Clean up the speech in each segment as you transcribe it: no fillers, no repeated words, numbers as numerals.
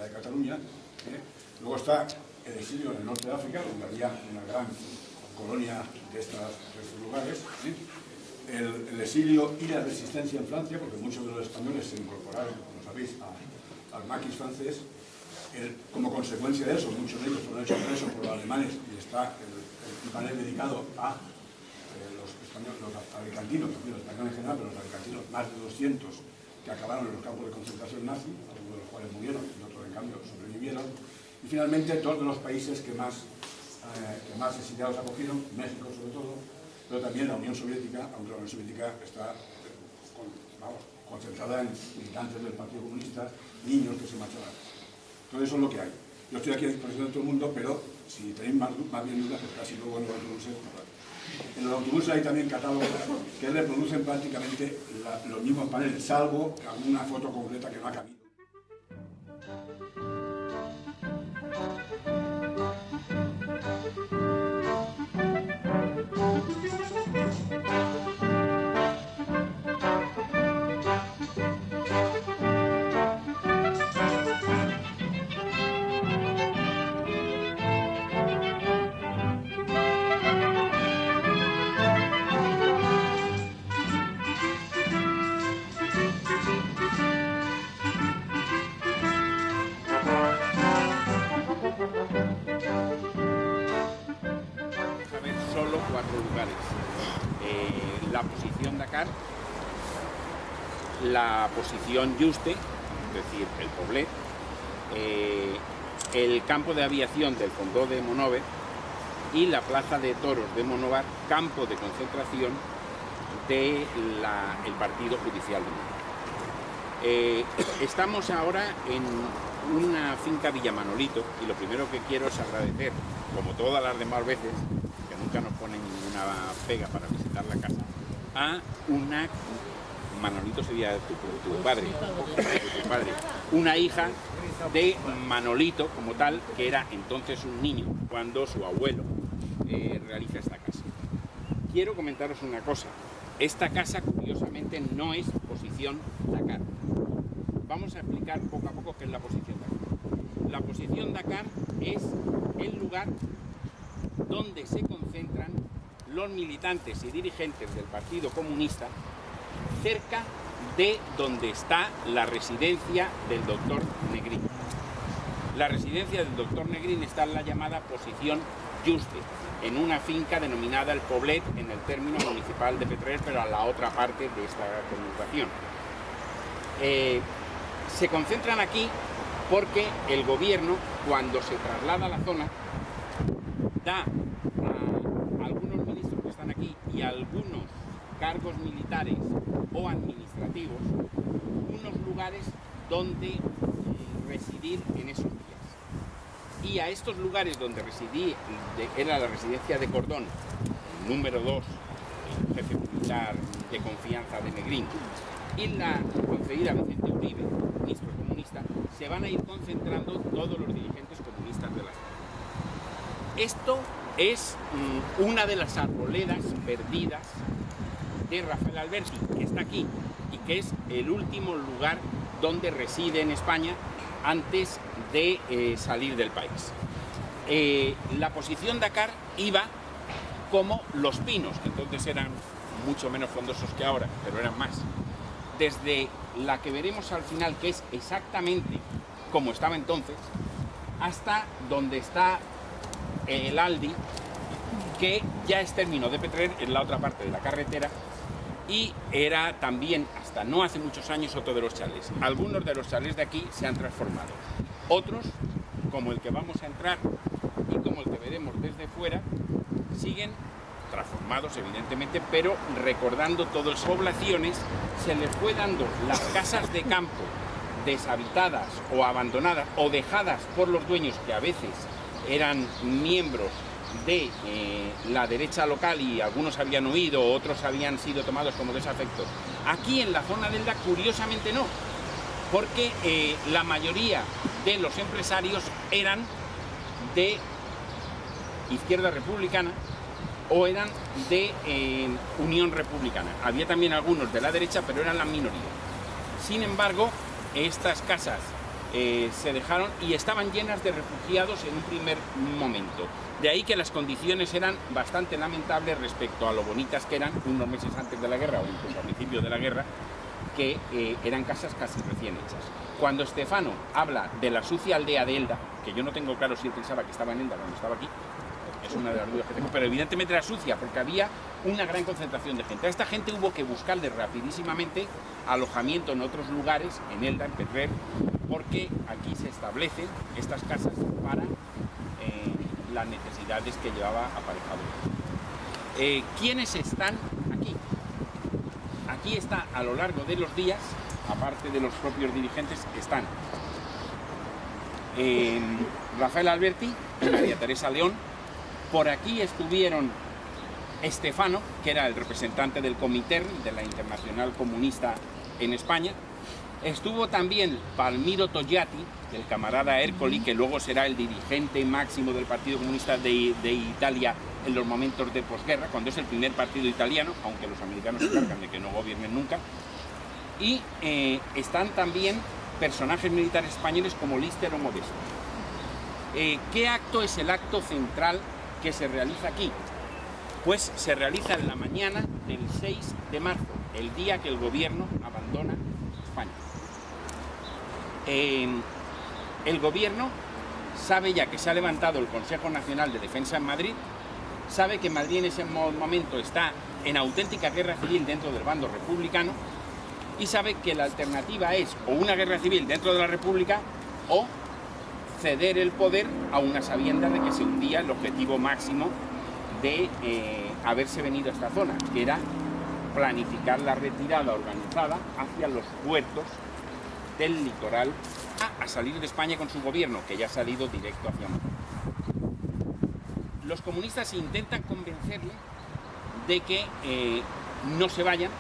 de Cataluña. Luego está el exilio en el norte de África, donde había una gran colonia de estos lugares. El exilio y la resistencia en Francia, porque muchos de los españoles se incorporaron, como sabéis, al maquis francés. Como consecuencia de eso, muchos de ellos fueron hechos presos por los alemanes, y está el panel dedicado a los españoles, los alicantinos, también los españoles en general, pero los alicantinos, más de 200 que acabaron en los campos de concentración nazi, algunos de los cuales murieron y otros en cambio sobrevivieron. Y finalmente todos los países que más exiliados acogieron, México sobre todo, pero también la Unión Soviética, aunque la Unión Soviética está concentrada en militantes del Partido Comunista, niños que se marchaban. Todo eso es lo que hay. Yo estoy aquí a disposición de todo el mundo, pero si tenéis más bien dudas, pues casi luego en los autobuses. En los autobuses hay también catálogos que reproducen prácticamente los mismos paneles, salvo alguna foto concreta que no ha cabido. Solo 4 lugares: la posición Dakar, la posición Yuste, es decir, el Poblet, el campo de aviación del Fondó de Monòver y la plaza de toros de Monòvar, campo de concentración del partido judicial de Monòvar. Estamos ahora en una finca Villa Manolito, y lo primero que quiero es agradecer, como todas las demás veces, que nunca nos ponen ninguna pega para visitar la casa, a una... Manolito sería tu padre, una hija de Manolito como tal, que era entonces un niño cuando su abuelo realiza esta casa. Quiero comentaros una cosa: esta casa curiosamente no es posición Dakar. Vamos a explicar poco a poco qué es la posición Dakar. La posición Dakar es el lugar donde se concentran los militantes y dirigentes del Partido Comunista, cerca de donde está la residencia del doctor Negrín. La residencia del doctor Negrín está en la llamada posición Yuste, en una finca denominada El Poblet, en el término municipal de Petrer, pero a la otra parte de esta conurbación. Se concentran aquí porque el gobierno, cuando se traslada a la zona, da a algunos ministros que están aquí y a algunos cargos militares o administrativos unos lugares donde residir en esos días. Y a estos lugares donde residí, era la residencia de Cordón, número 2, el jefe militar de confianza de Negrín, y la concedida Vicente Uribe, ministro se van a ir concentrando todos los dirigentes comunistas de la zona. Esto es una de las arboledas perdidas de Rafael Alberti, que está aquí y que es el último lugar donde reside en España antes de salir del país. La posición Dakar iba como Los Pinos, que entonces eran mucho menos frondosos que ahora, pero eran más. Desde la que veremos al final, que es exactamente como estaba entonces, hasta donde está el Aldi, que ya es término de Petrer, en la otra parte de la carretera, y era también, hasta no hace muchos años, otro de los chalés. Algunos de los chalés de aquí se han transformado. Otros, como el que vamos a entrar y como el que veremos desde fuera, siguen transformados evidentemente, pero recordando todas las poblaciones, se les fue dando las casas de campo deshabitadas o abandonadas o dejadas por los dueños, que a veces eran miembros de la derecha local y algunos habían huido, otros habían sido tomados como desafectos. Aquí en la zona de Elda, curiosamente no, porque la mayoría de los empresarios eran de izquierda republicana o eran de Unión Republicana. Había también algunos de la derecha, pero eran la minoría. Sin embargo, estas casas se dejaron y estaban llenas de refugiados en un primer momento. De ahí que las condiciones eran bastante lamentables respecto a lo bonitas que eran unos meses antes de la guerra o incluso al principio de la guerra, que eran casas casi recién hechas. Cuando Stefano habla de la sucia aldea de Elda, que yo no tengo claro si él pensaba que estaba en Elda cuando estaba aquí, es una de las dudas que tengo, pero evidentemente era sucia porque había una gran concentración de gente. A esta gente hubo que buscarle rapidísimamente alojamiento en otros lugares, en Elda, en Petrer, porque aquí se establecen estas casas para las necesidades que llevaba aparejado. ¿Quiénes están aquí? Aquí está, a lo largo de los días, aparte de los propios dirigentes, están Rafael Alberti y María Teresa León. Por aquí estuvieron Stefano, que era el representante del Comintern, de la Internacional Comunista en España. Estuvo también Palmiro Togliatti, el camarada Ercoli, que luego será el dirigente máximo del Partido Comunista de Italia en los momentos de posguerra, cuando es el primer partido italiano, aunque los americanos se encargan de que no gobiernen nunca. Y están también personajes militares españoles como Lister o Modesto. ¿Qué acto es el acto central que se realiza aquí? Pues se realiza en la mañana del 6 de marzo, el día que el gobierno abandona España. El gobierno sabe ya que se ha levantado el Consejo Nacional de Defensa en Madrid, sabe que Madrid en ese momento está en auténtica guerra civil dentro del bando republicano y sabe que la alternativa es o una guerra civil dentro de la República o ceder el poder a una sabienda de que se hundía el objetivo máximo de haberse venido a esta zona, que era planificar la retirada organizada hacia los puertos del litoral a salir de España con su gobierno, que ya ha salido directo hacia Madrid. Los comunistas intentan convencerle de que no se vayan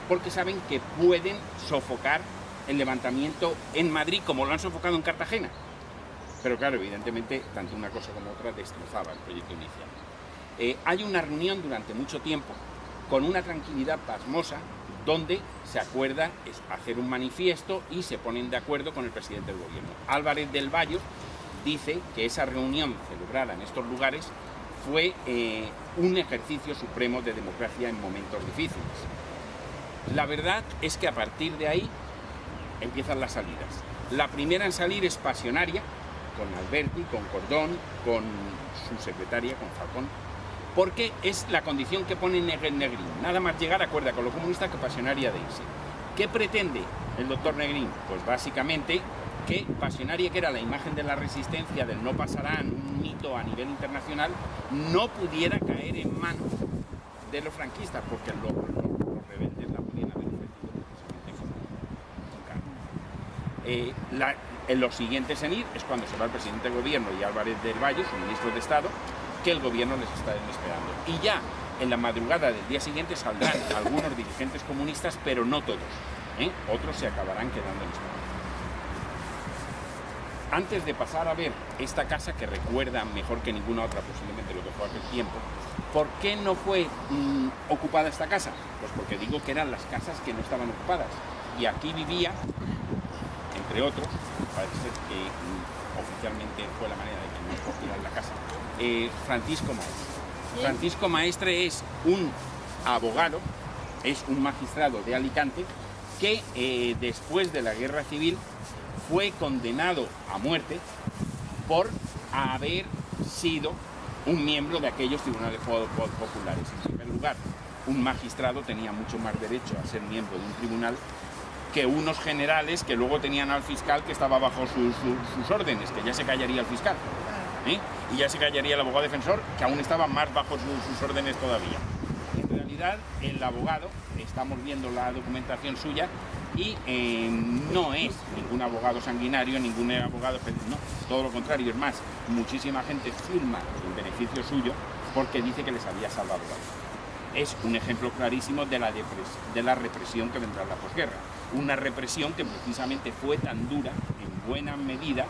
porque saben que pueden sofocar el levantamiento en Madrid como lo han sofocado en Cartagena. Pero claro, evidentemente, tanto una cosa como otra destrozaba el proyecto inicial. Hay una reunión durante mucho tiempo con una tranquilidad pasmosa donde se acuerda hacer un manifiesto y se ponen de acuerdo con el presidente del gobierno. Álvarez del Valle dice que esa reunión celebrada en estos lugares fue un ejercicio supremo de democracia en momentos difíciles. La verdad es que a partir de ahí empiezan las salidas. La primera en salir es Pasionaria, con Alberti, con Cordón, con su secretaria, con Falcón, porque es la condición que pone Negrín. Nada más llegar acuerda con los comunistas que Pasionaria de irse. ¿Qué pretende el doctor Negrín? Pues básicamente que Pasionaria, que era la imagen de la resistencia, del no pasarán, un mito a nivel internacional, no pudiera caer en manos de los franquistas, porque los rebeldes la podían haber ofrecido precisamente con cargo. En los siguientes en ir es cuando se va el presidente del gobierno y Álvarez del Valle, su ministro de Estado, que el gobierno les está esperando. Y ya en la madrugada del día siguiente saldrán algunos dirigentes comunistas, pero no todos. Otros se acabarán quedando en España. antes de pasar a ver esta casa, que recuerda mejor que ninguna otra posiblemente lo que fue aquel tiempo, ¿por qué no fue ocupada esta casa? Pues porque digo que eran las casas que no estaban ocupadas. Y aquí vivía, entre otros, parece ser que oficialmente fue la manera de que no escogieran la casa, Francisco Maestre. ¿Sí? Francisco Maestre es un abogado, es un magistrado de Alicante que después de la Guerra Civil fue condenado a muerte por haber sido un miembro de aquellos tribunales populares. En primer lugar, un magistrado tenía mucho más derecho a ser miembro de un tribunal que unos generales que luego tenían al fiscal que estaba bajo sus órdenes, que ya se callaría el fiscal, y ya se callaría el abogado defensor, que aún estaba más bajo sus órdenes todavía. En realidad, el abogado, estamos viendo la documentación suya, y no es ningún abogado sanguinario, ningún abogado... No, todo lo contrario, es más, muchísima gente firma en beneficio suyo porque dice que les había salvado la vida. Es un ejemplo clarísimo de la represión que vendrá en la posguerra. Una represión que precisamente fue tan dura, en buena medida,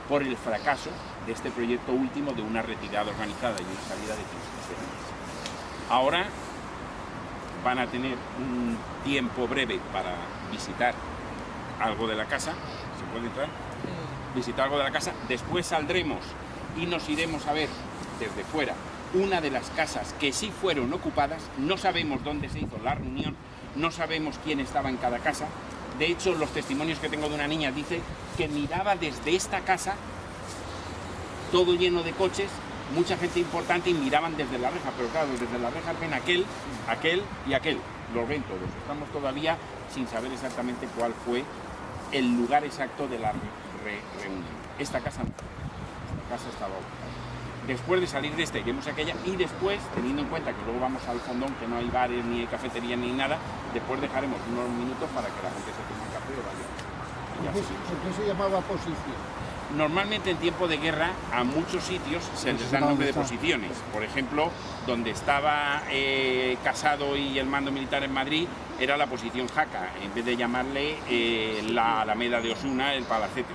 por el fracaso de este proyecto último de una retirada organizada y una salida de crisis. Ahora van a tener un tiempo breve para visitar algo de la casa. ¿Se puede entrar? Visitar algo de la casa. Después saldremos y nos iremos a ver desde fuera una de las casas que sí fueron ocupadas. No sabemos dónde se hizo la reunión, no sabemos quién estaba en cada casa. De hecho, los testimonios que tengo de una niña dice que miraba desde esta casa todo lleno de coches, mucha gente importante, y miraban desde la reja, pero claro, desde la reja ven aquel y aquel, los ven todos. Estamos todavía sin saber exactamente cuál fue el lugar exacto de la reunión. Esta casa no, esta casa estaba ocupada. Después de salir de iremos a aquella, y después, teniendo en cuenta que luego vamos al fondón, que no hay bares, ni hay cafetería, ni nada, después dejaremos unos minutos para que la gente se tome un café o vaya. ¿Por qué se llamaba posición? Normalmente en tiempo de guerra a muchos sitios se les da el nombre de posiciones. Por ejemplo, donde estaba Casado y el mando militar en Madrid era la posición Jaca, en vez de llamarle la Alameda de Osuna, el Palacete.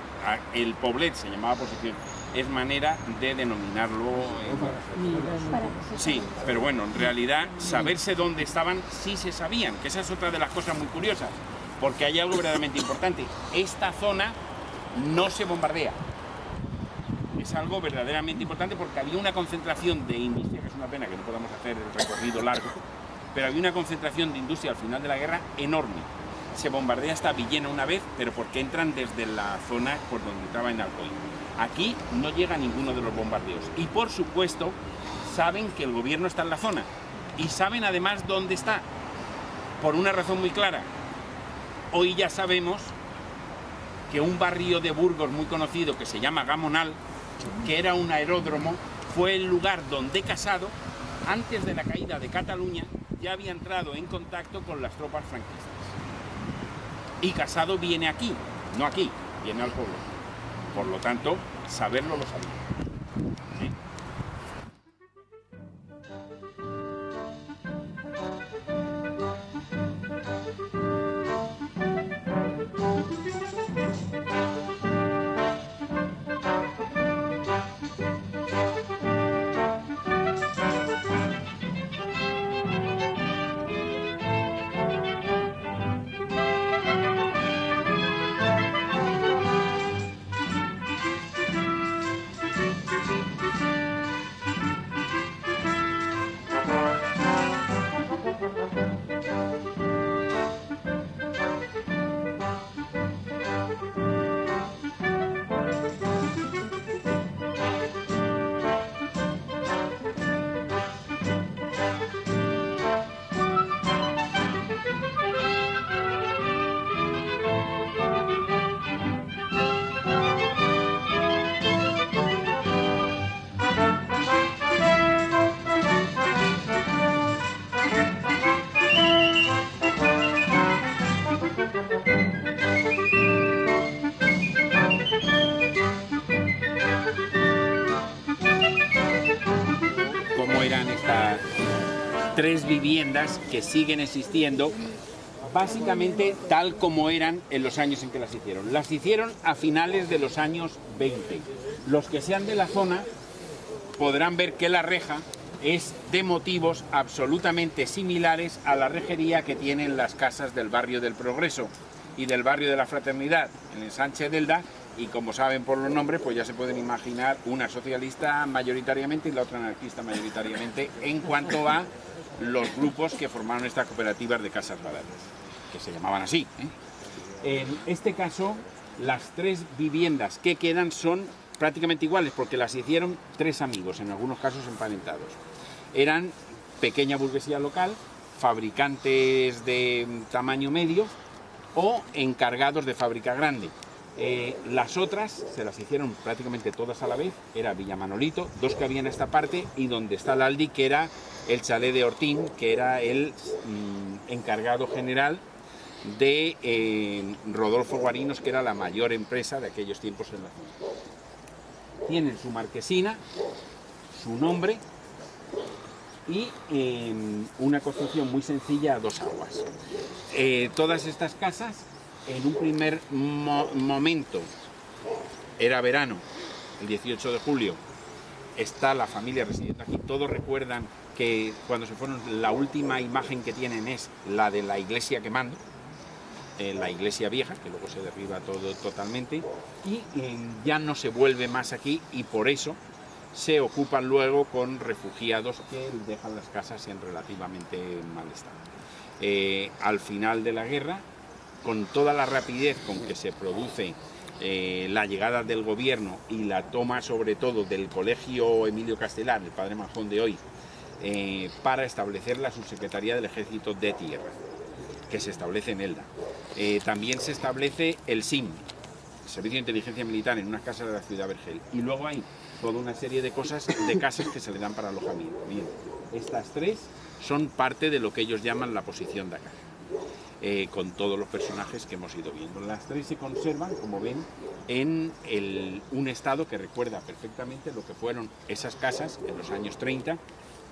El Poblet se llamaba posición. Es manera de denominarlo. Sí, pero bueno, en realidad saberse dónde estaban sí se sabían, que esa es otra de las cosas muy curiosas, porque hay algo verdaderamente importante. Esta zona no se bombardea. Es algo verdaderamente importante porque había una concentración de industria, que es una pena que no podamos hacer el recorrido largo, pero había una concentración de industria al final de la guerra enorme. Se bombardea hasta Villena una vez, pero porque entran desde la zona por donde entraba en Alcoy. Aquí no llega ninguno de los bombardeos. Y por supuesto, saben que el gobierno está en la zona. Y saben además dónde está. Por una razón muy clara. Hoy ya sabemos que un barrio de Burgos muy conocido que se llama Gamonal, que era un aeródromo, fue el lugar donde Casado, antes de la caída de Cataluña, ya había entrado en contacto con las tropas franquistas. Y Casado viene aquí, no aquí, viene al pueblo. Por lo tanto, saberlo lo sabía. ¿Sí? Tres viviendas que siguen existiendo básicamente tal como eran en los años en que las hicieron. Las hicieron a finales de los años 20. Los que sean de la zona podrán ver que la reja es de motivos absolutamente similares a la rejería que tienen las casas del barrio del Progreso y del barrio de la Fraternidad, en el ensanche de Elda, y como saben por los nombres, pues ya se pueden imaginar una socialista mayoritariamente y la otra anarquista mayoritariamente en cuanto a los grupos que formaron estas cooperativas de casas baratas, que se llamaban así, ¿eh? En este caso, las tres viviendas que quedan son prácticamente iguales, porque las hicieron tres amigos, en algunos casos emparentados. Eran pequeña burguesía local, fabricantes de tamaño medio o encargados de fábrica grande. Las otras se las hicieron prácticamente todas a la vez. Era Villa Manolito, dos que había en esta parte, y donde está el Aldi, que era el chalet de Ortín, que era el encargado general de Rodolfo Guarinos, que era la mayor empresa de aquellos tiempos en la zona. Tienen su marquesina, su nombre y una construcción muy sencilla a dos aguas. Todas estas casas, en un primer momento, era verano, el 18 de julio, está la familia residiendo aquí. Todos recuerdan que cuando se fueron, la última imagen que tienen es la de la iglesia quemando, la iglesia vieja, que luego se derriba todo totalmente, y ya no se vuelve más aquí, y por eso se ocupan luego con refugiados que dejan las casas en relativamente mal estado. Al final de la guerra, con toda la rapidez con que se produce la llegada del gobierno y la toma sobre todo del colegio Emilio Castelar, el padre Manjón de hoy, para establecer la subsecretaría del Ejército de Tierra, que se establece en Elda. También se establece el SIM, el Servicio de Inteligencia Militar, en unas casas de la ciudad Vergel. Y luego hay toda una serie de cosas, de casas que se le dan para alojamiento. Bien, estas tres son parte de lo que ellos llaman la posición de acá, con todos los personajes que hemos ido viendo. Las tres se conservan, como ven, en un estado que recuerda perfectamente lo que fueron esas casas en los años 30,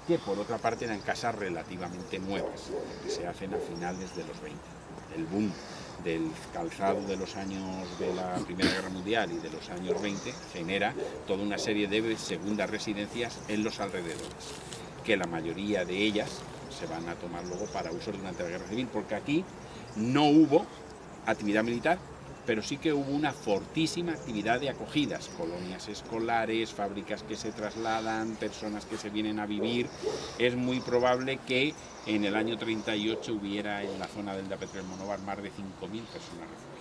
que por otra parte eran casas relativamente nuevas, que se hacen a finales de los 20. El boom del calzado de los años de la Primera Guerra Mundial y de los años 20 genera toda una serie de segundas residencias en los alrededores, que la mayoría de ellas se van a tomar luego para uso durante la Guerra Civil, porque aquí no hubo actividad militar, pero sí que hubo una fortísima actividad de acogidas, colonias escolares, fábricas que se trasladan, personas que se vienen a vivir. Es muy probable que en el año 38 hubiera en la zona del Dapetre del Monóvar más de 5.000 personas refugiadas.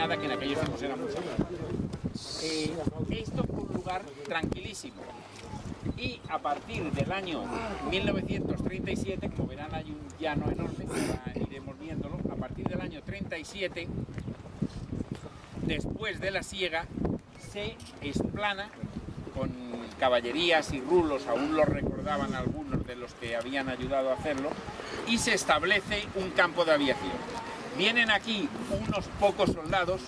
Que en aquellos tiempos era mucho. Esto fue un lugar tranquilísimo, y a partir del año 1937, como verán hay un llano enorme, ya iremos viéndolo. A partir del año 37, después de la siega, se explana con caballerías y rulos, aún lo recordaban algunos de los que habían ayudado a hacerlo, y se establece un campo de aviación. Vienen aquí unos pocos soldados,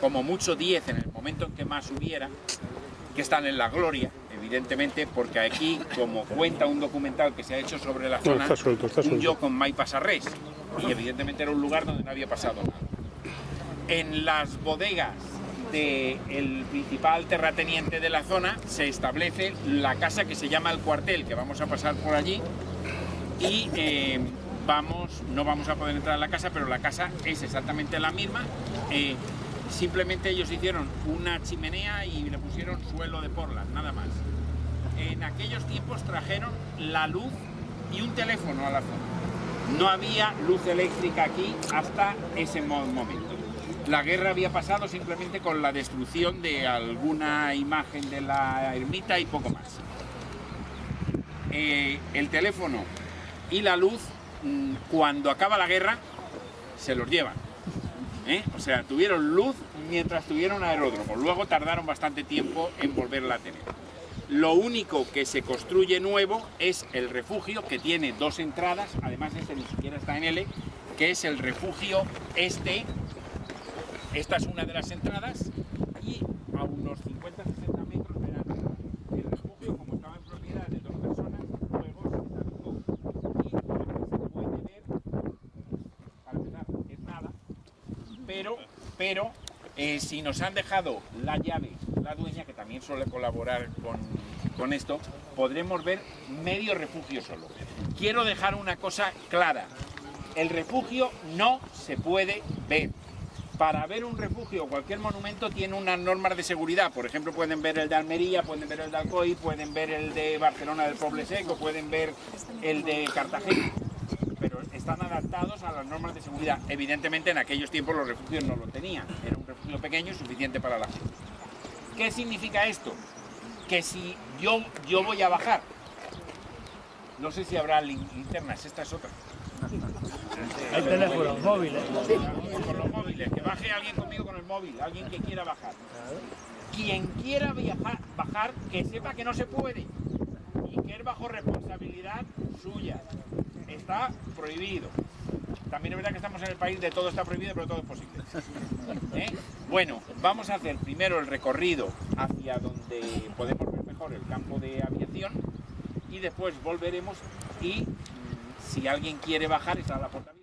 como mucho 10 en el momento en que más hubiera, que están en la gloria, evidentemente, porque aquí, como cuenta un documental que se ha hecho sobre la zona, un yo con mai pasarrés, y evidentemente era un lugar donde no había pasado nada. En las bodegas del principal terrateniente de la zona se establece la casa que se llama el cuartel, que vamos a pasar por allí, y no vamos a poder entrar a la casa, pero la casa es exactamente la misma. Simplemente ellos hicieron una chimenea y le pusieron suelo de portland, nada más. En aquellos tiempos trajeron la luz y un teléfono a la zona. No había luz eléctrica aquí hasta ese momento. La guerra había pasado simplemente con la destrucción de alguna imagen de la ermita y poco más. el teléfono y la luz, cuando acaba la guerra, se los llevan. O sea, tuvieron luz mientras tuvieron aeródromo. Luego tardaron bastante tiempo en volverla a tener. Lo único que se construye nuevo es el refugio, que tiene 2 entradas, además este ni siquiera está en L, que es el refugio este. Esta es una de las entradas y a unos 50-60 metros verán el refugio, como estaba en propiedad de 2 personas, luego se deshabitó. Y lo que se puede ver, para empezar, es nada, pero si nos han dejado la llave, la dueña, que también suele colaborar con esto, podremos ver medio refugio solo. Quiero dejar una cosa clara: el refugio no se puede ver. Para ver un refugio o cualquier monumento tiene unas normas de seguridad. Por ejemplo, pueden ver el de Almería, pueden ver el de Alcoy, pueden ver el de Barcelona del Poble Seco, pueden ver el de Cartagena, pero están adaptados a las normas de seguridad. Evidentemente en aquellos tiempos los refugios no lo tenían, era un refugio pequeño y suficiente para la gente. ¿Qué significa esto? Que si yo voy a bajar, no sé si habrá linternas, esta es otra. Hay teléfonos móviles. Con los móviles, que baje alguien conmigo con el móvil, alguien que quiera bajar. Quien quiera bajar, que sepa que no se puede y que es bajo responsabilidad suya. Está prohibido. También es verdad que estamos en el país de todo está prohibido, pero todo es posible. Bueno, vamos a hacer primero el recorrido hacia donde podemos ver mejor el campo de aviación y después volveremos y si alguien quiere bajar, está la puerta abierta.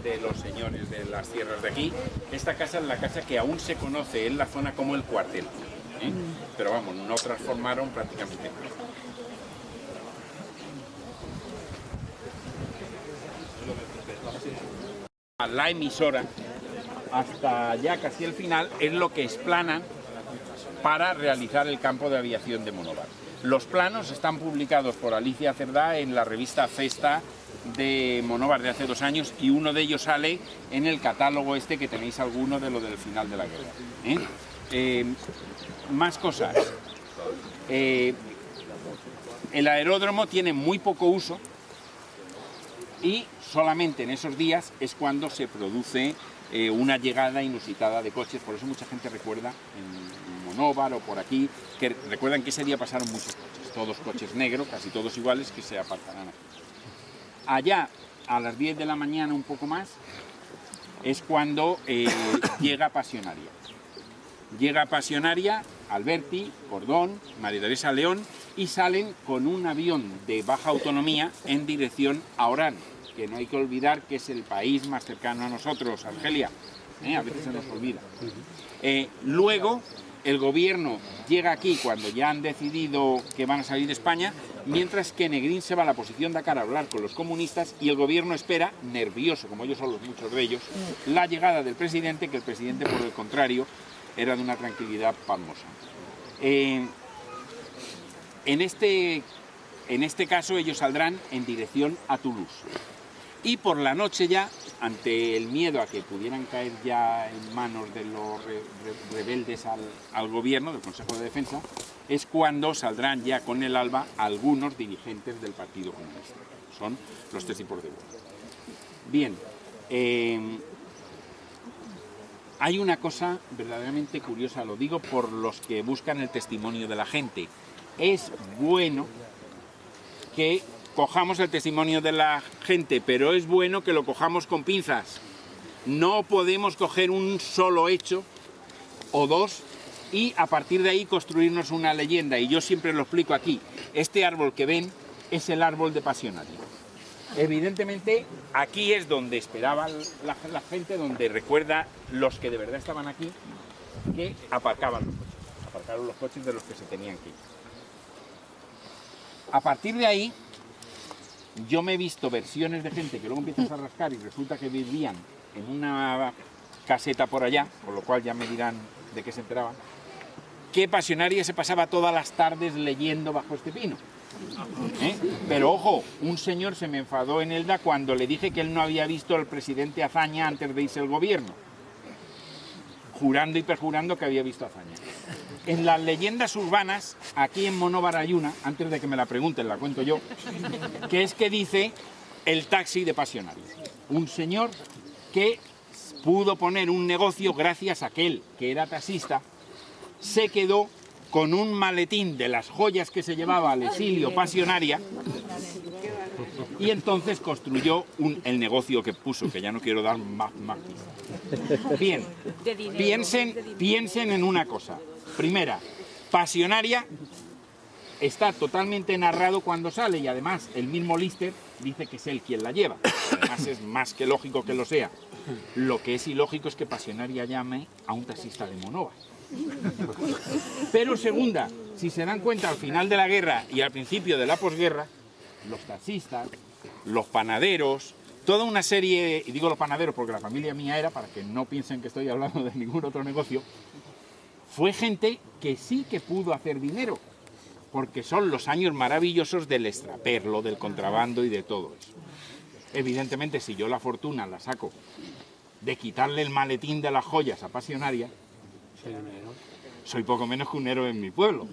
De los señores de las tierras de aquí. Esta casa es la casa que aún se conoce en la zona como el cuartel, pero vamos, no transformaron prácticamente nada. La emisora hasta ya casi el final es lo que explanan para realizar el campo de aviación de Monóvar. Los planos están publicados por Alicia Cerdá en la revista Festa de Monóvar de hace 2 años y uno de ellos sale en el catálogo este que tenéis alguno de lo del final de la guerra. Más cosas. El aeródromo tiene muy poco uso y solamente en esos días es cuando se produce una llegada inusitada de coches. Por eso mucha gente recuerda en Monóvar o por aquí que recuerdan que ese día pasaron muchos coches, todos coches negros, casi todos iguales, que se apartarán aquí. Allá, a las 10 de la mañana, un poco más, es cuando llega Pasionaria. Llega Pasionaria, Alberti, Cordón, María Teresa León, y salen con un avión de baja autonomía en dirección a Orán, que no hay que olvidar que es el país más cercano a nosotros, Argelia. A veces se nos olvida. Luego, el gobierno llega aquí cuando ya han decidido que van a salir de España, mientras que Negrín se va a la posición de Dakar a hablar con los comunistas y el gobierno espera, nervioso, como ellos son muchos de ellos, la llegada del presidente, que el presidente, por el contrario, era de una tranquilidad pasmosa. En este caso, ellos saldrán en dirección a Toulouse. Y por la noche ya, ante el miedo a que pudieran caer ya en manos de los rebeldes al gobierno, del Consejo de Defensa, es cuando saldrán ya con el alba algunos dirigentes del Partido Comunista. Son los 3 tipos de vuelo. Bien, hay una cosa verdaderamente curiosa, lo digo por los que buscan el testimonio de la gente. Es bueno que cojamos el testimonio de la gente, pero es bueno que lo cojamos con pinzas. No podemos coger un solo hecho o 2 y a partir de ahí construirnos una leyenda. Y yo siempre lo explico aquí. Este árbol que ven es el árbol de Pasionaria. Evidentemente, aquí es donde esperaba la gente, donde recuerda los que de verdad estaban aquí, que aparcaban los coches. aparcaron los coches de los que se tenían que ir. A partir de ahí, yo me he visto versiones de gente que luego empiezas a rascar y resulta que vivían en una caseta por allá, con lo cual ya me dirán de qué se enteraban, que Pasionaria se pasaba todas las tardes leyendo bajo este pino. Pero ojo, un señor se me enfadó en Elda cuando le dije que él no había visto al presidente Azaña antes de irse al gobierno, jurando y perjurando que había visto a Azaña. En las leyendas urbanas, aquí en Monóvar hay una, antes de que me la pregunten, la cuento yo, que es que dice el taxi de Pasionaria. Un señor que pudo poner un negocio gracias a que él, que era taxista, se quedó con un maletín de las joyas que se llevaba al exilio Pasionaria y entonces construyó el negocio que puso, que ya no quiero dar más pistas. Bien, piensen en una cosa. Primera, Pasionaria está totalmente narrado cuando sale y además el mismo Lister dice que es él quien la lleva. Además es más que lógico que lo sea. Lo que es ilógico es que Pasionaria llame a un taxista de Monóvar. Pero segunda, si se dan cuenta al final de la guerra y al principio de la posguerra, los taxistas, los panaderos, toda una serie, y digo los panaderos porque la familia mía era, para que no piensen que estoy hablando de ningún otro negocio, fue gente que sí que pudo hacer dinero, porque son los años maravillosos del extraperlo, del contrabando y de todo eso. Evidentemente, si yo la fortuna la saco de quitarle el maletín de las joyas a Pasionaria, soy poco menos que un héroe en mi pueblo.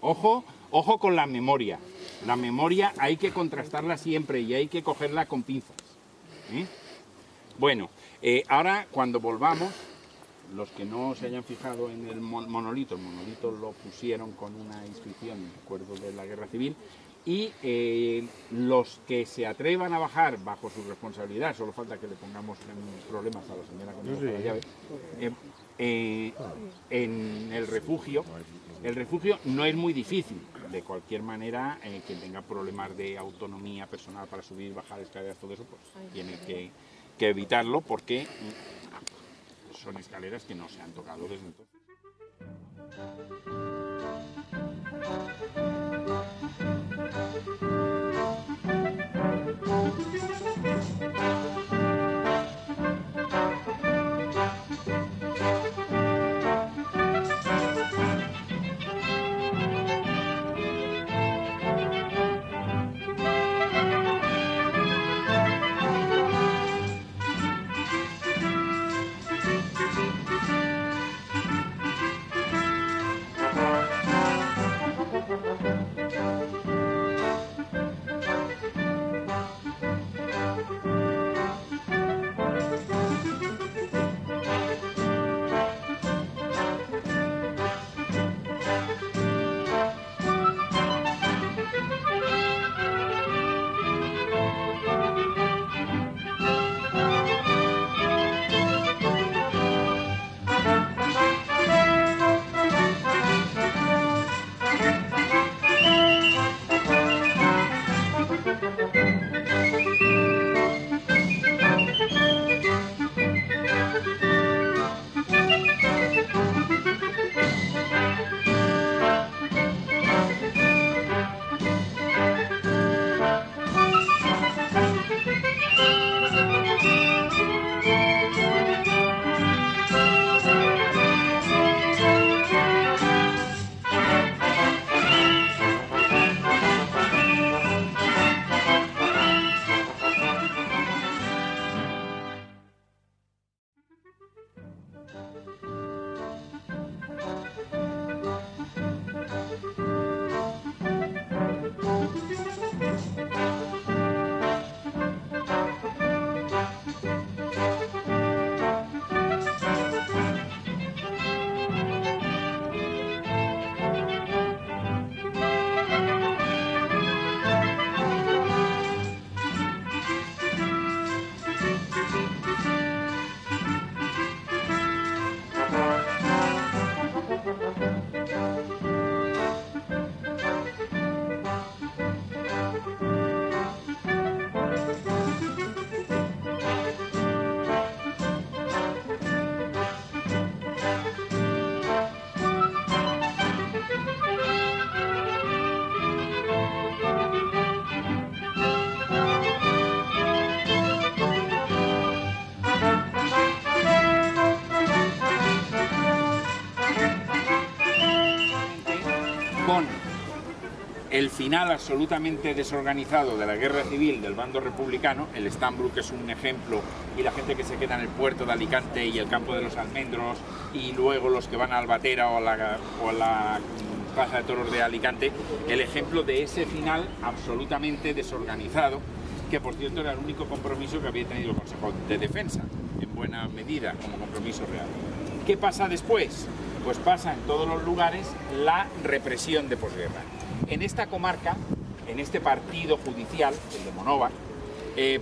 Ojo con la memoria. La memoria hay que contrastarla siempre y hay que cogerla con pinzas. Bueno, ahora cuando volvamos, los que no se hayan fijado en el monolito lo pusieron con una inscripción, me acuerdo de la Guerra Civil, y los que se atrevan a bajar bajo su responsabilidad, solo falta que le pongamos problemas a la señora con la llave, en el refugio no es muy difícil. De cualquier manera, quien tenga problemas de autonomía personal para subir y bajar escaleras, todo eso, pues tiene que evitarlo porque son escaleras que no se han tocado desde entonces. con el final absolutamente desorganizado de la guerra civil del bando republicano, el Stambrook es un ejemplo, y la gente que se queda en el puerto de Alicante y el campo de los Almendros, y luego los que van a Albatera o a la Plaza de Toros de Alicante, el ejemplo de ese final absolutamente desorganizado, que por cierto era el único compromiso que había tenido el Consejo de Defensa, en buena medida como compromiso real. ¿Qué pasa después? Pues pasa en todos los lugares la represión de posguerra. En esta comarca, en este partido judicial, el de Monóvar,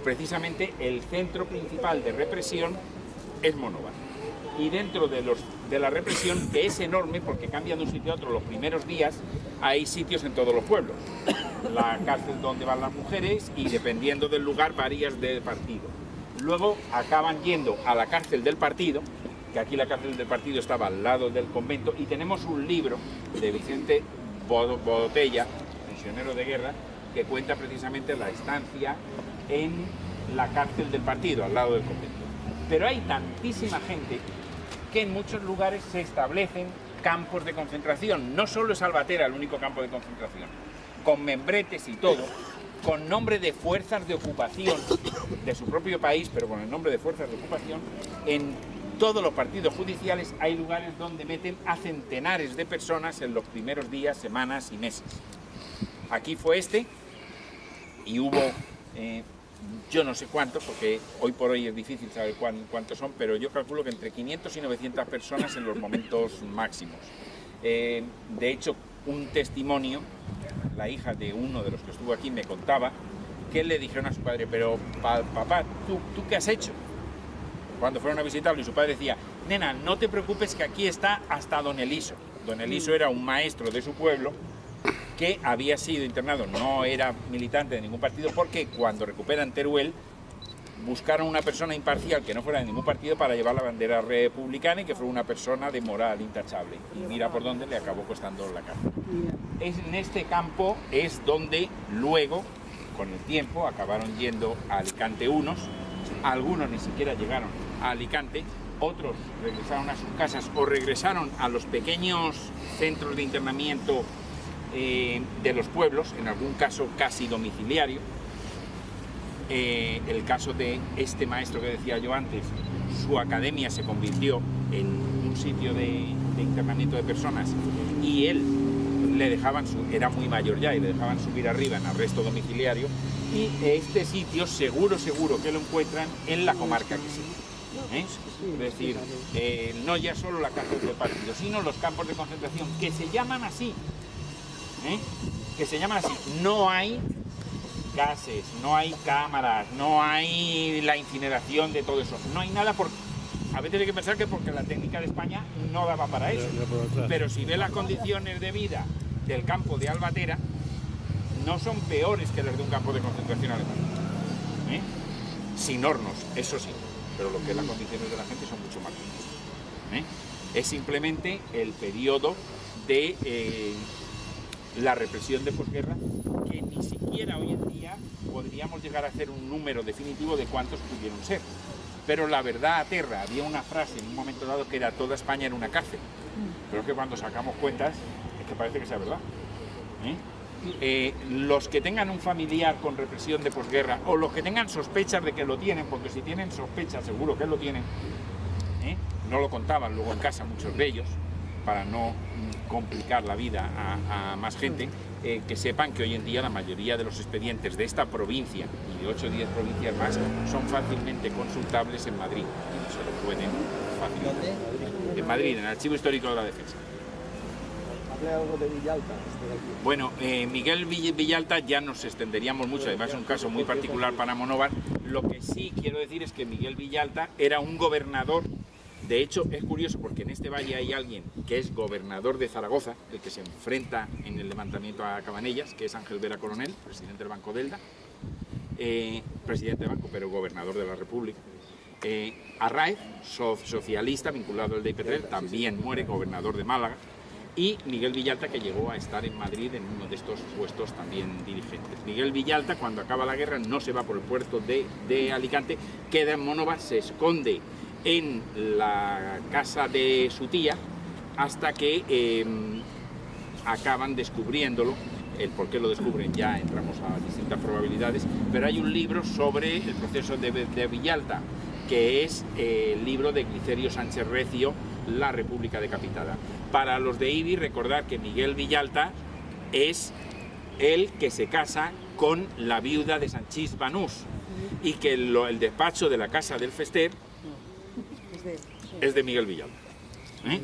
precisamente el centro principal de represión es Monóvar. Y dentro de la represión, que es enorme porque cambia de un sitio a otro los primeros días, hay sitios en todos los pueblos. La cárcel donde van las mujeres y dependiendo del lugar varías del partido. Luego acaban yendo a la cárcel del partido, que aquí la cárcel del partido estaba al lado del convento, y tenemos un libro de Vicente Bodotella, prisionero de guerra, que cuenta precisamente la estancia en la cárcel del partido, al lado del convento. Pero hay tantísima gente que en muchos lugares se establecen campos de concentración. No solo es Albatera el único campo de concentración, con membretes y todo, con nombre de fuerzas de ocupación de su propio país, pero con el nombre de fuerzas de ocupación. En todos los partidos judiciales hay lugares donde meten a centenares de personas en los primeros días, semanas y meses. Aquí fue este, y hubo yo no sé cuántos, porque hoy por hoy es difícil saber cuántos son, pero yo calculo que entre 500 y 900 personas en los momentos máximos. De hecho, un testimonio, la hija de uno de los que estuvo aquí me contaba que le dijeron a su padre: pero papá, ¿tú qué has hecho? Cuando fueron a visitarlo, y su padre decía: nena, no te preocupes que aquí está hasta don Eliso. Don Eliso era un maestro de su pueblo que había sido internado, no era militante de ningún partido, porque cuando recuperan Teruel buscaron una persona imparcial que no fuera de ningún partido para llevar la bandera republicana y que fuera una persona de moral intachable. Y mira por dónde le acabó costando la cárcel. En este campo es donde luego, con el tiempo, acabaron yendo a Alicante unos, algunos ni siquiera llegaron a Alicante, otros regresaron a sus casas o regresaron a los pequeños centros de internamiento de los pueblos, en algún caso casi domiciliario. El caso de este maestro que decía yo antes, su academia se convirtió en un sitio de internamiento de personas, y él le dejaban, era muy mayor ya, y le dejaban subir arriba en arresto domiciliario, y este sitio seguro que lo encuentran en la comarca que sigue. Es decir, no ya solo la cárcel del partido, sino los campos de concentración, que se llaman así. Que se llaman así. No hay gases, no hay cámaras, no hay la incineración de todo eso, no hay nada, porque a veces hay que pensar que porque la técnica de España no daba para eso, pero si ve las condiciones de vida del campo de Albatera, no son peores que las de un campo de concentración alemán, sin hornos, eso sí, pero lo que es las condiciones de la gente son mucho más duras. Es simplemente el periodo de la represión de posguerra, que ni siquiera hoy en día podríamos llegar a hacer un número definitivo de cuántos pudieron ser. Pero la verdad aterra. Había una frase en un momento dado que era: toda España era una cárcel. Pero es que cuando sacamos cuentas es que parece que sea verdad. Los que tengan un familiar con represión de posguerra, o los que tengan sospechas de que lo tienen, porque si tienen sospechas seguro que lo tienen, no lo contaban luego en casa muchos de ellos, para no complicar la vida a más gente, que sepan que hoy en día la mayoría de los expedientes de esta provincia y de 8 o 10 provincias más son fácilmente consultables en Madrid, y se lo pueden fácilmente. En Madrid, en el Archivo Histórico de la Defensa. ¿Hable algo de Villalta? Bueno, Miguel Villalta ya nos extenderíamos mucho, además es un caso muy particular para Monóvar. Lo que sí quiero decir es que Miguel Villalta era un gobernador. De hecho, es curioso porque en este valle hay alguien que es gobernador de Zaragoza, el que se enfrenta en el levantamiento a Cabanellas, que es Ángel Vera Coronel, presidente del Banco Delda, presidente del banco, pero gobernador de la República. Arraez, socialista vinculado al DIP3, también muere, gobernador de Málaga. Y Miguel Villalta, que llegó a estar en Madrid en uno de estos puestos también dirigentes. Miguel Villalta, cuando acaba la guerra, no se va por el puerto de Alicante, queda en Monóvar, se esconde en la casa de su tía hasta que acaban descubriéndolo. El por qué lo descubren ya entramos a distintas probabilidades, pero hay un libro sobre el proceso de Villalta, que es el libro de Glicerio Sánchez Recio, La República Decapitada. Para los de Ibi, recordar que Miguel Villalta es el que se casa con la viuda de Sanchís Banús y que el despacho de la casa del Fester es de Miguel Villalta. ¿Eh?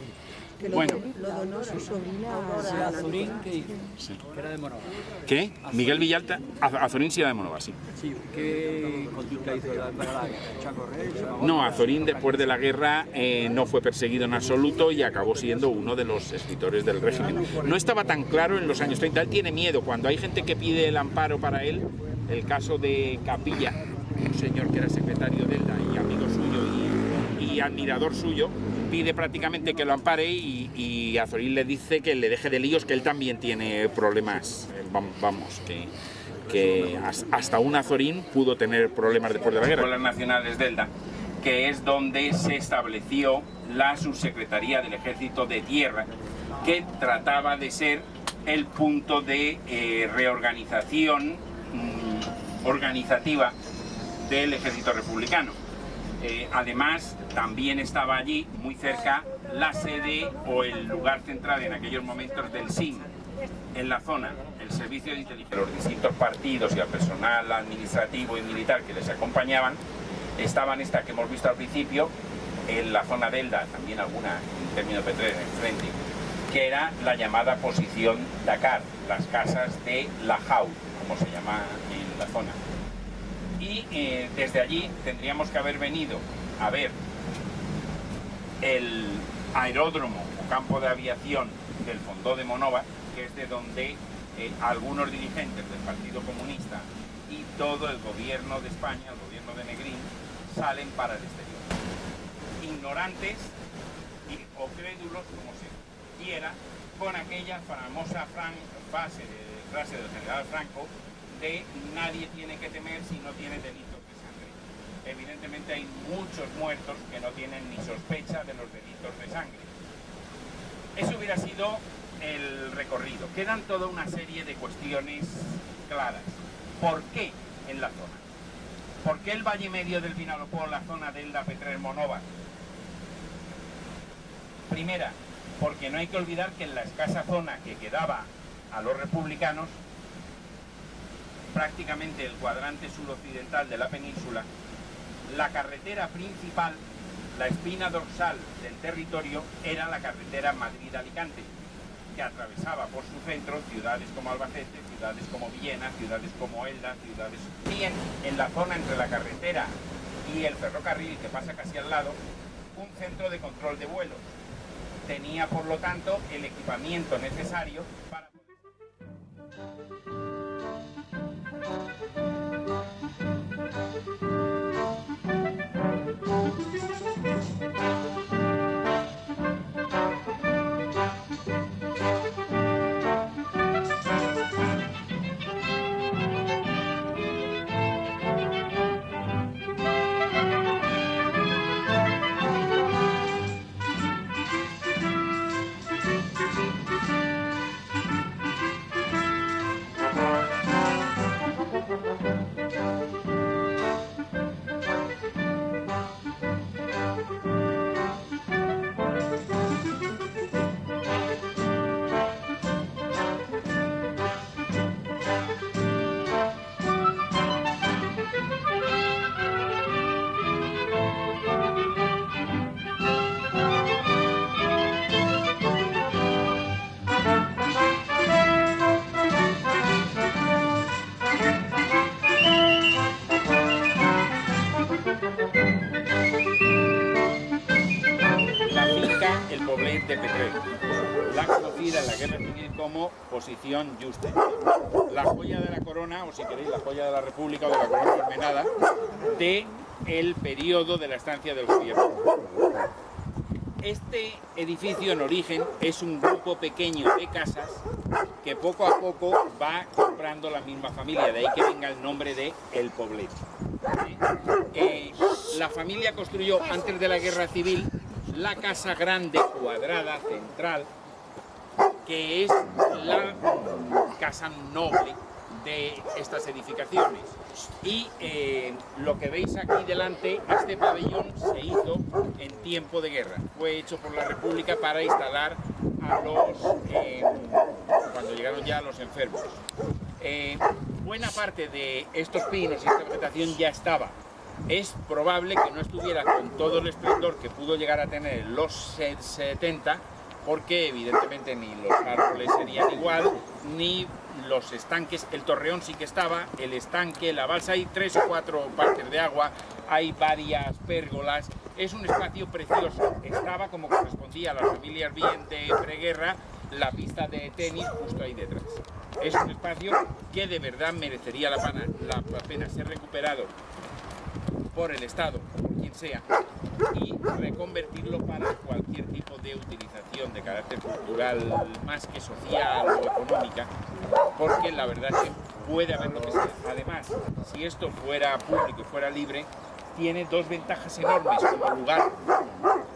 Bueno. Lo donó su sobrina Azorín, ¿qué hizo? Sí. Que era de Monóvar. ¿Qué? Miguel Villalta, Azorín sí era de Monóvar, sí. Sí, ¿qué conducta hizo para la guerra? ¿Chaco Rey? No, Azorín después de la guerra no fue perseguido en absoluto y acabó siendo uno de los escritores del régimen. No estaba tan claro en los años 30, él tiene miedo. Cuando hay gente que pide el amparo para él, el caso de Capilla, un señor que era secretario de Elda y amigo suyo y admirador suyo, pide prácticamente que lo ampare y Azorín le dice que le deje de líos, que él también tiene problemas. Vamos, que hasta un Azorín pudo tener problemas después de la guerra. Escuelas Nacionales de Elda, que es donde se estableció la subsecretaría del Ejército de Tierra, que trataba de ser el punto de reorganización organizativa del Ejército Republicano. Además, también estaba allí, muy cerca, la sede o el lugar central en aquellos momentos del SIN, en la zona, el Servicio de Inteligencia. Los distintos partidos y el personal administrativo y militar que les acompañaban estaban esta que hemos visto al principio, en la zona de Elda, también alguna en término Petrer enfrente, que era la llamada posición Dakar, las casas de la Jau, como se llama en la zona. Y desde allí tendríamos que haber venido a ver el aeródromo o campo de aviación del Fondó de Monóvar, que es de donde algunos dirigentes del Partido Comunista y todo el gobierno de España, el gobierno de Negrín, salen para el exterior. Ignorantes o crédulos, como se quiera, con aquella famosa frase del general Franco de nadie tiene que temer si no tiene delitos de sangre. Evidentemente hay muchos muertos que no tienen ni sospecha de los delitos de sangre. Eso hubiera sido el recorrido. Quedan toda una serie de cuestiones claras. ¿Por qué en la zona? ¿Por qué el Valle Medio del Vinalopó, la zona de Elda, Petrer, Monóvar? Primera, porque no hay que olvidar que en la escasa zona que quedaba a los republicanos, prácticamente el cuadrante suroccidental de la península, la carretera principal, la espina dorsal del territorio, era la carretera Madrid-Alicante, que atravesaba por su centro ciudades como Albacete, ciudades como Villena, ciudades como Elda, ciudades... Bien, en la zona entre la carretera y el ferrocarril, que pasa casi al lado, un centro de control de vuelos. Tenía, por lo tanto, el equipamiento necesario para... de Petrer, la conocida en la guerra civil como posición Juste, la joya de la corona, o si queréis la joya de la República o de la corona colmenada, de el periodo de la estancia del gobierno. Este edificio en origen es un grupo pequeño de casas que poco a poco va comprando la misma familia, de ahí que venga el nombre de El Poblet. La familia construyó antes de la guerra civil la casa grande, cuadrada, central, que es la casa noble de estas edificaciones. Y lo que veis aquí delante, este pabellón se hizo en tiempo de guerra. Fue hecho por la República para instalar a los, cuando llegaron ya los enfermos. Buena parte de estos pinos y esta vegetación ya estaba. Es probable que no estuviera con todo el esplendor que pudo llegar a tener en los 70, porque evidentemente ni los árboles serían igual, ni los estanques. El torreón sí que estaba, el estanque, la balsa, hay 3 o 4 partes de agua, hay varias pérgolas, es un espacio precioso. Estaba, como correspondía a las familias bien de preguerra, la pista de tenis justo ahí detrás. Es un espacio que de verdad merecería la pena ser recuperado por el Estado, por quien sea, y reconvertirlo para cualquier tipo de utilización de carácter cultural más que social o económica, porque la verdad es que puede haber lo que sea. Además, si esto fuera público y fuera libre, tiene 2 ventajas enormes como lugar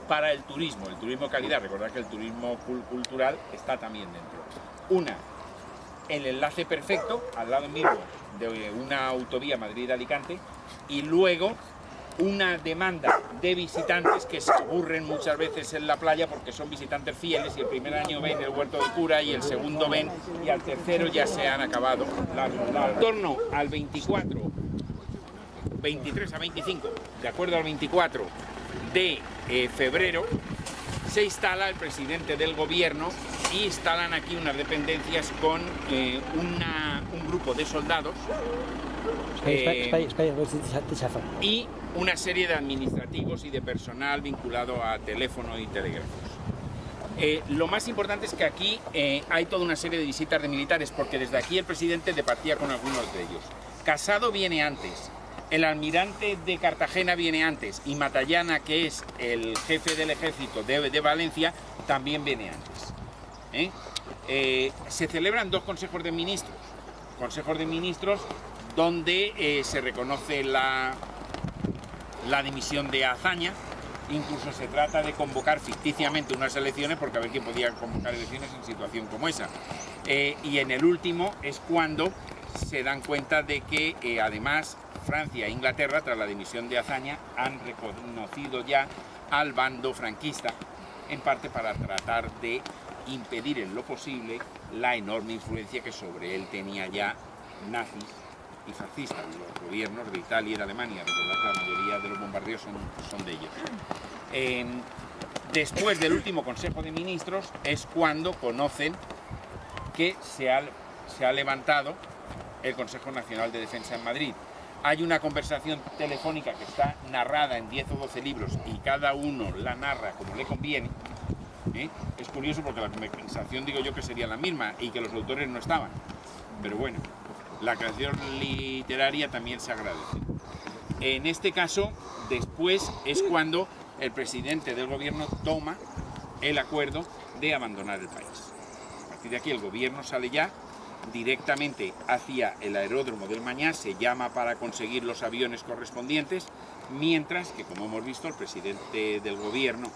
para el turismo calidad. Recordad que el turismo cultural está también dentro. Una, el enlace perfecto al lado mismo de una autovía Madrid-Alicante, y luego una demanda de visitantes que se aburren muchas veces en la playa porque son visitantes fieles, y el primer año ven el huerto del cura y el segundo ven, y al tercero ya se han acabado. En torno al 24, 23 a 25, de acuerdo al 24 de febrero, se instala el presidente del gobierno y instalan aquí unas dependencias con un grupo de soldados y una serie de administrativos y de personal vinculado a teléfono y telégrafos. Lo más importante es que aquí hay toda una serie de visitas de militares, porque desde aquí el presidente departía con algunos de ellos. Casado viene antes, el almirante de Cartagena viene antes, y Matallana, que es el jefe del ejército de Valencia, también viene antes. Se celebran 2 consejos de ministros, donde se reconoce la dimisión de Azaña. Incluso se trata de convocar ficticiamente unas elecciones, porque a ver quién podía convocar elecciones en situación como esa. Y en el último es cuando se dan cuenta de que además Francia e Inglaterra, tras la dimisión de Azaña, han reconocido ya al bando franquista, en parte para tratar de impedir en lo posible la enorme influencia que sobre él tenía ya nazis y fascistas, los gobiernos de Italia y de Alemania. Recordad que la mayoría de los bombardeos son de ellos. Después del último Consejo de Ministros es cuando conocen que se ha levantado el Consejo Nacional de Defensa en Madrid. Hay una conversación telefónica que está narrada en 10 o 12 libros, y cada uno la narra como le conviene. Es curioso porque la conversación, digo yo, que sería la misma y que los autores no estaban. Pero bueno, la creación literaria también se agradece. En este caso, después es cuando el presidente del gobierno toma el acuerdo de abandonar el país. A partir de aquí el gobierno sale ya directamente hacia el aeródromo del Mañá, se llama para conseguir los aviones correspondientes, mientras que, como hemos visto, el presidente del gobierno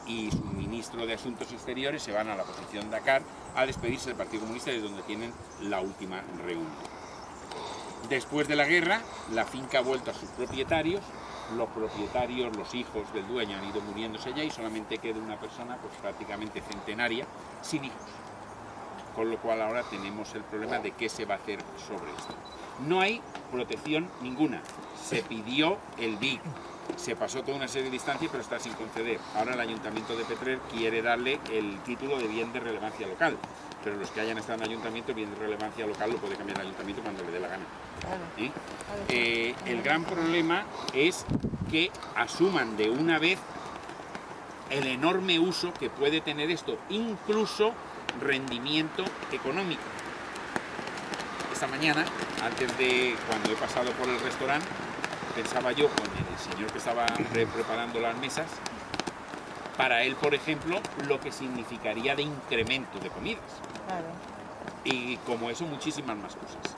y su ministro de Asuntos Exteriores se van a la posición Dakar a despedirse del Partido Comunista, de donde tienen la última reunión. Después de la guerra, la finca ha vuelto a sus propietarios. Los propietarios, los hijos del dueño, han ido muriéndose ya, y solamente queda una persona pues prácticamente centenaria sin hijos. Con lo cual ahora tenemos el problema de qué se va a hacer sobre esto. No hay protección ninguna. Se pidió el DIC, se pasó toda una serie de instancias, pero está sin conceder. Ahora el Ayuntamiento de Petrer quiere darle el título de bien de relevancia local, pero los que hayan estado en el Ayuntamiento, bien de relevancia local lo puede cambiar el Ayuntamiento cuando le dé la gana. El gran problema es que asuman de una vez el enorme uso que puede tener esto, incluso rendimiento económico. Esta mañana, antes de cuando he pasado por el restaurante, pensaba yo con el señor que estaba preparando las mesas, para él, por ejemplo, lo que significaría de incremento de comidas. Claro. Y como eso, muchísimas más cosas.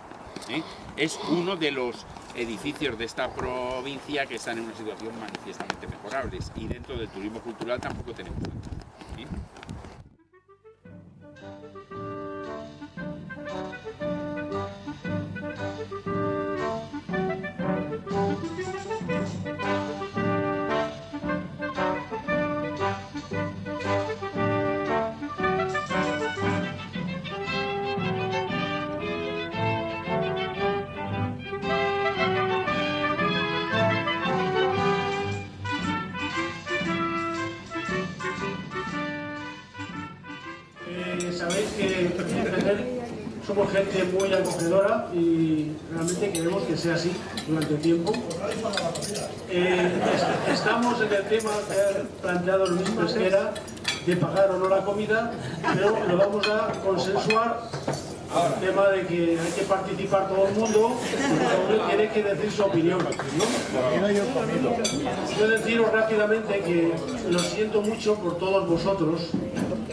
Es uno de los edificios de esta provincia que están en una situación manifiestamente mejorables, y dentro del turismo cultural tampoco tenemos tanto. somos gente muy acogedora y realmente queremos que sea así durante el tiempo. Estamos en el tema que ha planteado Luis Pesquera de pagar o no la comida, pero lo vamos a consensuar. El tema de que hay que participar todo el mundo, cada uno tiene que decir su opinión, ¿no? Yo deciros rápidamente que lo siento mucho por todos vosotros,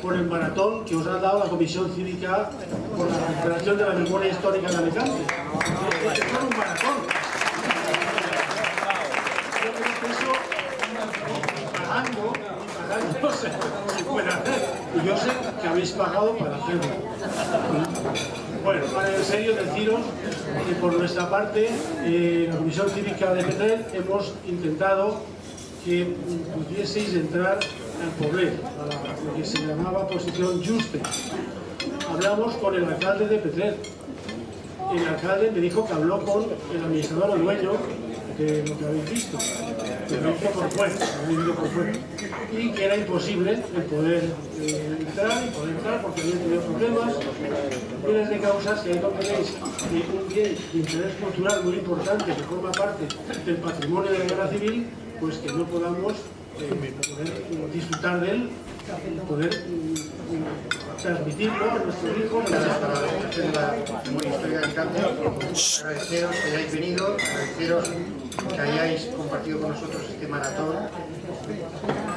por el maratón que os ha dado la Comisión Cívica por la recuperación de la memoria histórica de Alicante. Es un maratón. Yo creo que eso, pagando se puede hacer. Y yo sé que habéis pagado para hacerlo. Bueno, para en serio deciros que por nuestra parte, la Comisión Cívica de Petrer hemos intentado que pudieseis entrar al Poblet, a lo que se llamaba posición juste. Hablamos con el alcalde de Petrer. El alcalde me dijo que habló con el administrador o dueño de lo que habéis visto, que lo hizo por fuera, y que era imposible el poder entrar porque habían tenido problemas, miles de causas, que ahí no tenéis un bien de interés cultural muy importante que forma parte del patrimonio de la guerra civil, pues que no podamos poder disfrutar de él, poder transmitirlo a nuestros hijos. De la memoria histórica de Alicante, agradeceros que hayáis venido, agradeceros que hayáis compartido con nosotros este maratón.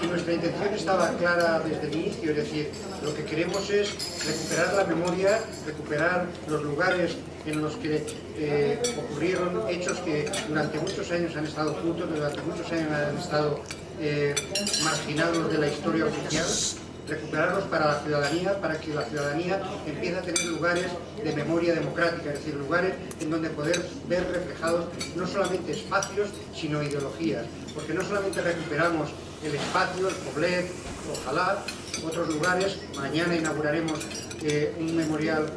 Y nuestra intención estaba clara desde el inicio, es decir, lo que queremos es recuperar la memoria, recuperar los lugares en los que ocurrieron hechos que durante muchos años han estado ocultos, durante muchos años han estado marginados de la historia oficial, recuperarlos para la ciudadanía, para que la ciudadanía empiece a tener lugares de memoria democrática, es decir, lugares en donde poder ver reflejados no solamente espacios, sino ideologías, porque no solamente recuperamos el espacio, el Poblet, ojalá, otros lugares, mañana inauguraremos un memorial